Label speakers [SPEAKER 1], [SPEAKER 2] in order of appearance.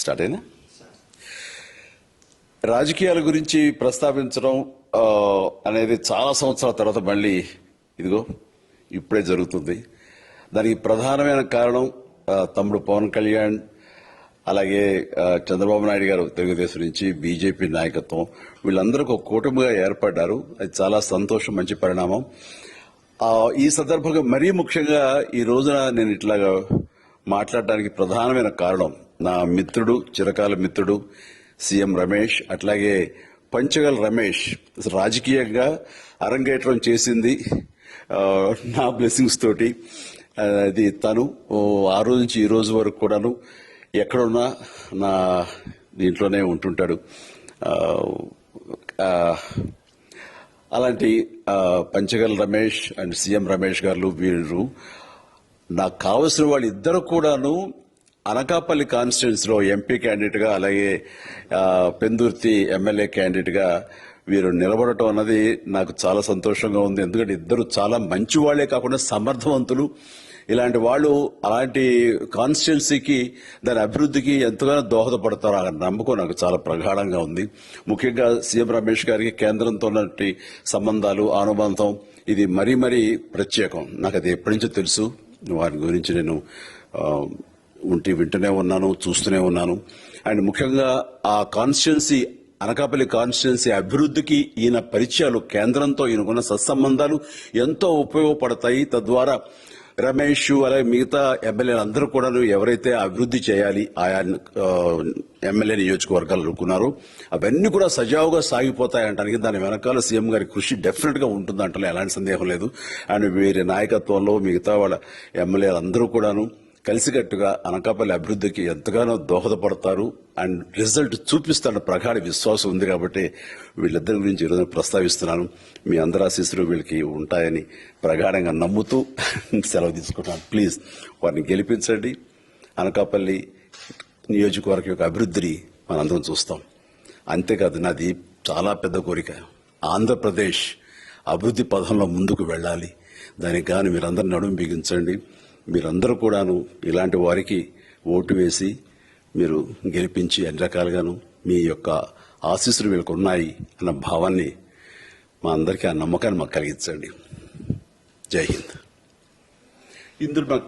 [SPEAKER 1] Start అయినా రాజకీయాల గురించి ప్రస్తావించడం అనేది చాలా సంవత్సరాల తర్వాత మళ్ళీ ఇదిగో ఇప్పుడే జరుగుతుంది. దానికి ప్రధానమైన కారణం తమ్ముడు పవన్ కళ్యాణ్, అలాగే చంద్రబాబు నాయుడు గారు తెలుగుదేశం నుంచి, బీజేపీ నాయకత్వం వీళ్ళందరికీ ఒక కూటమిగా ఏర్పడ్డారు. అది చాలా సంతోషం, మంచి పరిణామం. ఈ సందర్భంగా మరీ ముఖ్యంగా ఈ రోజున నేను ఇట్లాగా మాట్లాడడానికి ప్రధానమైన కారణం నా మిత్రుడు, చిరకాల మిత్రుడు సీఎం రమేష్, అట్లాగే పంచగల్ రమేష్ రాజకీయంగా అరంగేట్రం చేసింది నా బ్లెస్సింగ్స్ తోటి. అది తను ఆ రోజు నుంచి ఈ రోజు వరకు కూడాను ఎక్కడున్నా నా దీంట్లోనే ఉంటుంటాడు. అలాంటి పంచగల్ రమేష్ అండ్ సీఎం రమేష్ గారు వీరు నాకు కావలసిన వాళ్ళు ఇద్దరు కూడాను అనకాపల్లి కాన్స్టిట్యున్సీలో ఎంపీ క్యాండిడేట్ గా, అలాగే పెందుర్తి ఎమ్మెల్యే క్యాండిడేట్ గా వీరు నిలబడటం అన్నది నాకు చాలా సంతోషంగా ఉంది. ఎందుకంటే ఇద్దరు చాలా మంచి వాళ్లే కాకుండా సమర్థవంతులు. ఇలాంటి వాళ్ళు అలాంటి కాన్స్టిట్యున్సీకి, దాని అభివృద్ధికి ఎంతగానో దోహదపడతారు అన్న నమ్మకం నాకు చాలా ప్రగాఢంగా ఉంది. ముఖ్యంగా సీఎం రమేష్ గారికి కేంద్రంతో ఉన్నటువంటి సంబంధాలు, అనుబంధం ఇది మరీ మరీ ప్రత్యేకం. నాకు అది ఎప్పటి నుంచో తెలుసు. వారి గురించి నేను వింటూనే ఉన్నాను, చూస్తూనే ఉన్నాను. అండ్ ముఖ్యంగా ఆ కాన్స్టిట్యున్సీ, అనకాపల్లి కాన్స్టిట్యున్సీ అభివృద్ధికి ఈయన పరిచయాలు, కేంద్రంతో ఈయనకున్న సత్సంబంధాలు ఎంతో ఉపయోగపడతాయి. తద్వారా రమేష్ అలాగే మిగతా ఎమ్మెల్యేలు అందరూ కూడా ఎవరైతే అభివృద్ధి చేయాలి ఆయా ఎమ్మెల్యే నియోజకవర్గాలు అనుకున్నారో అవన్నీ కూడా సజావుగా సాగిపోతాయంటానికి దాని వెనకాల సీఎం గారి కృషి డెఫినెట్ గా ఉంటుందంటే ఎలాంటి సందేహం లేదు. అండ్ వీరి నాయకత్వంలో మిగతా వాళ్ళ ఎమ్మెల్యేలు అందరూ కూడాను కలిసికట్టుగా అనకాపల్లి అభివృద్ధికి ఎంతగానో దోహదపడతారు అండ్ రిజల్ట్ చూపిస్తారన్న ప్రగాఢ విశ్వాసం ఉంది. కాబట్టి వీళ్ళిద్దరి గురించి ఈరోజు ప్రస్తావిస్తున్నాను. మీ అందరి ఆశీస్సులు వీళ్ళకి ఉంటాయని ప్రగాఢంగా నమ్ముతూ సెలవు తీసుకుంటాను. ప్లీజ్ వారిని గెలిపించండి. అనకాపల్లి నియోజకవర్గం యొక్క అభివృద్ధిని మనందరం చూస్తాం. అంతేకాదు, నాది చాలా పెద్ద కోరిక, ఆంధ్రప్రదేశ్ అభివృద్ధి పథంలో ముందుకు వెళ్ళాలి. దానికి కానీ మీరందరూ నడుము బిగించండి. మీరందరూ కూడాను ఇలాంటి వారికి ఓటు వేసి మీరు గెలిపించి అన్ని రకాలుగాను మీ యొక్క ఆశీస్సులు వీళ్ళకు ఉన్నాయి అన్న భావాన్ని మా అందరికీ, ఆ నమ్మకాన్ని మాకు కలిగించండి. జై హింద్. ఇందులో మాకు